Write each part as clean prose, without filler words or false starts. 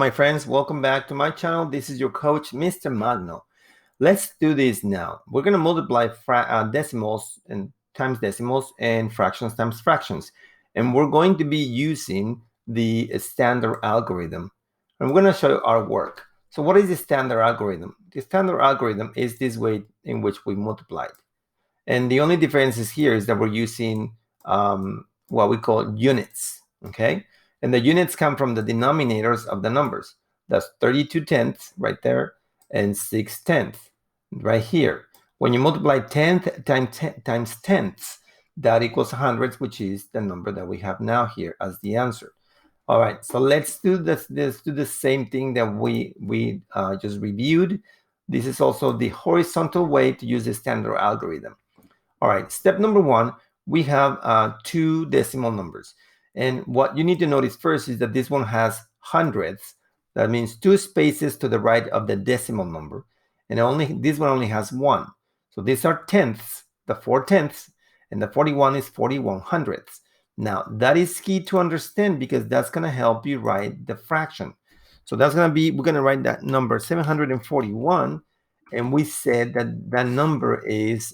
My friends, welcome back to my channel. This is your coach, Mr. Magno. Let's do this now. We're going to multiply decimals and times decimals and fractions times fractions. And we're going to be using the standard algorithm. And we're going to show our work. So what is the standard algorithm? The standard algorithm is this way in which we multiplied. And the only difference is here is that we're using what we call units, okay? And the units come from the denominators of the numbers. That's 32 tenths right there and 6 tenths right here. When you multiply times tenths, that equals hundreds, which is the number that we have now here as the answer. All right, so let's do this. Let's do the same thing that we just reviewed. This is also the horizontal way to use the standard algorithm. All right, step number one, we have two decimal numbers. And what you need to notice first is that this one has hundredths. That means two spaces to the right of the decimal number. And this one only has one. So these are tenths, the 4 tenths, and the 41 is 41 hundredths. Now, that is key to understand because that's going to help you write the fraction. So that's going to be, we're going to write that number 741. And we said that that number is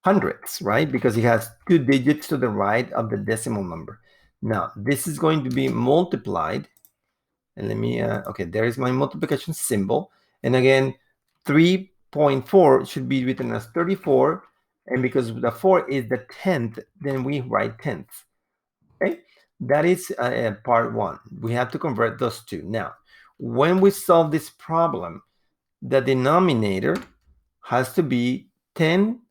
hundredths, right? Because it has two digits to the right of the decimal number. Now, this is going to be multiplied. And let me, okay, there is my multiplication symbol. And again, 3.4 should be written as 34. And because the 4 is the 10th, then we write tenths. Okay, that is part one. We have to convert those two. Now, when we solve this problem, the denominator has to be 10.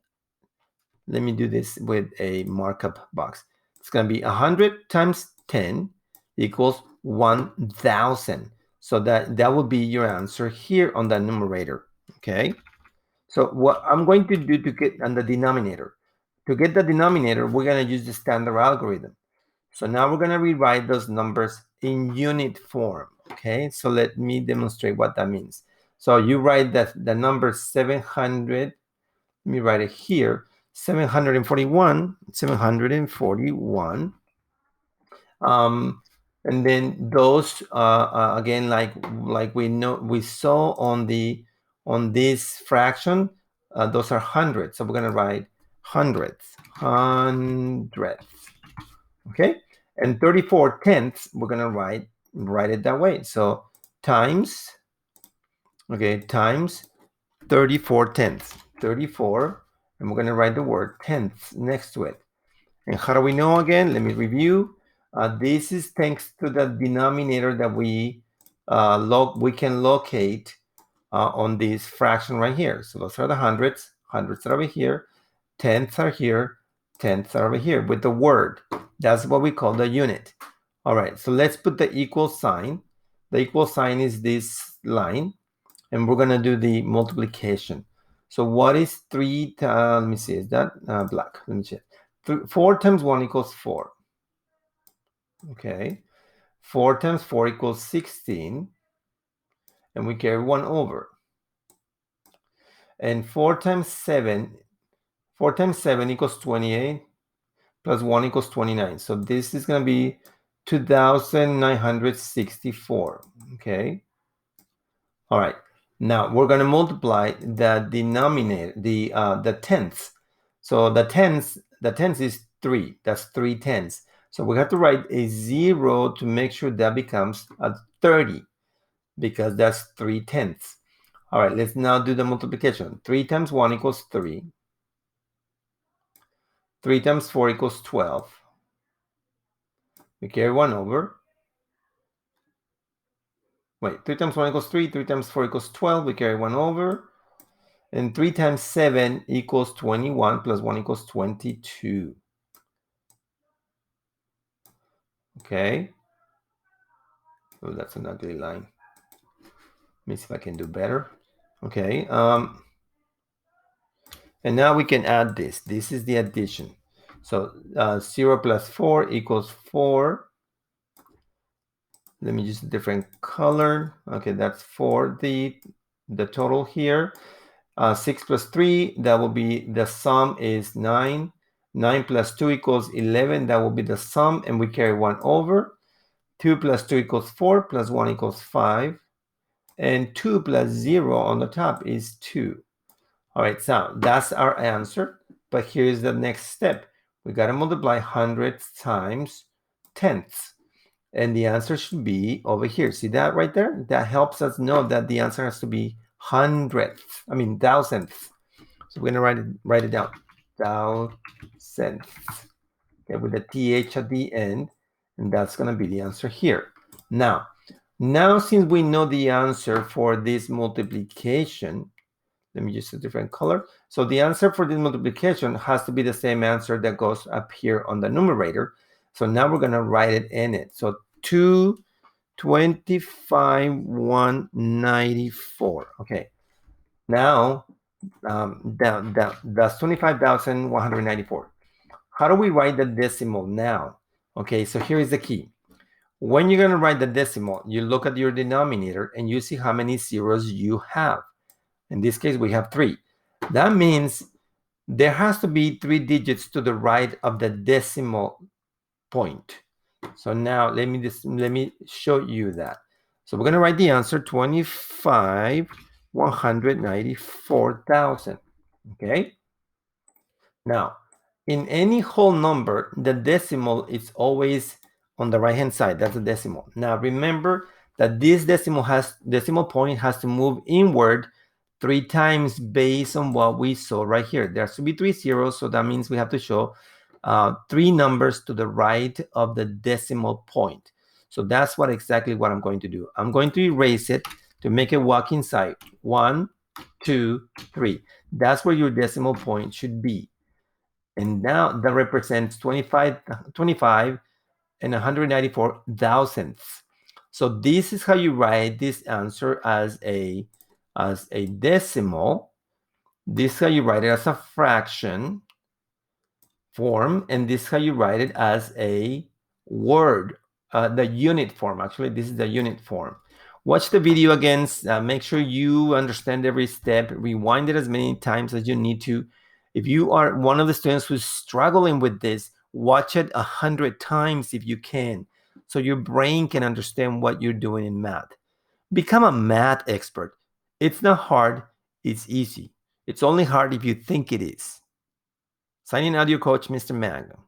Let me do this with a markup box. It's going to be 100 times 10 equals 1,000. So that will be your answer here on the numerator. Okay. So what I'm going to do to get on the denominator, we're going to use the standard algorithm. So now we're going to rewrite those numbers in unit form. Okay. So let me demonstrate what that means. So you write the number 700. Let me write it here. 741. And then those again, like we saw on this fraction, those are hundreds. So we're gonna write hundredths. Okay, and 34 tenths, we're gonna write it that way. So times 34 tenths. 34. And we're going to write the word tenths next to it. And how do we know again? Let me review. This is thanks to the denominator that we can locate on this fraction right here. So those are the hundreds. Hundreds are over here. Tenths are here. Tenths are over here with the word. That's what we call the unit. All right, so let's put the equal sign. The equal sign is this line. And we're going to do the multiplication. So what is 3 times, let me see, is that black? Let me check. 4 times 1 equals 4. Okay. 4 times 4 equals 16. And we carry 1 over. And 4 times 7 equals 28. Plus 1 equals 29. So this is going to be 2,964. Okay. All right. Now we're going to multiply the denominator, the tenths. So the tenths is 3. That's 3 tenths. So we have to write a 0 to make sure that becomes a 30 because that's 3 tenths. All right, let's now do the multiplication. 3 times 1 equals 3. 3 times 4 equals 12. We carry 1 over. Wait, 3 times 1 equals 3. 3 times 4 equals 12. We carry 1 over. And 3 times 7 equals 21 plus 1 equals 22. Okay. Oh, that's an ugly line. Let me see if I can do better. Okay. And now we can add this. This is the addition. So 0 plus 4 equals 4. Let me use a different color. Okay, that's 4. The total here. 6 plus 3, that will be, the sum is 9. 9 plus 2 equals 11. That will be the sum, and we carry 1 over. 2 plus 2 equals 4, plus 1 equals 5, and 2 plus 0 on the top is 2. All right, so that's our answer, but here's the next step. We got to multiply hundredths times tenths, and the answer should be over here. See that right there? That helps us know that the answer has to be thousandths. So we're gonna write it down, thousandths, okay, with the th at the end, and that's gonna be the answer here. Now since we know the answer for this multiplication, let me use a different color. So the answer for this multiplication has to be the same answer that goes up here on the numerator. So now we're gonna write it in it. So 225,194. Okay, now that's 25,194. How do we write the decimal now? Okay, so here is the key. When you're gonna write the decimal, you look at your denominator and you see how many zeros you have. In this case, we have 3. That means there has to be 3 digits to the right of the decimal point. So now let me show you that. So we're going to write the answer 25,194,000. Okay. Now, in any whole number, the decimal is always on the right hand side. That's a decimal. Now remember that this decimal point has to move inward 3 times based on what we saw right here. There has to be 3 zeros, so that means we have to show 3 numbers to the right of the decimal point. So that's exactly what I'm going to do. I'm going to erase it to make it walk inside. 1, 2, 3. That's where your decimal point should be. And now that represents 25 and 194 thousandths. So this is how you write this answer as a decimal. This is how you write it as a fraction form, and this is how you write it as a word, the unit form. Actually, this is the unit form. Watch the video again. Make sure you understand every step. Rewind it as many times as you need to. If you are one of the students who's struggling with this, watch it 100 times if you can, so your brain can understand what you're doing in math. Become a math expert. It's not hard, it's easy. It's only hard if you think it is. Signing out, your coach, Mr. Magno.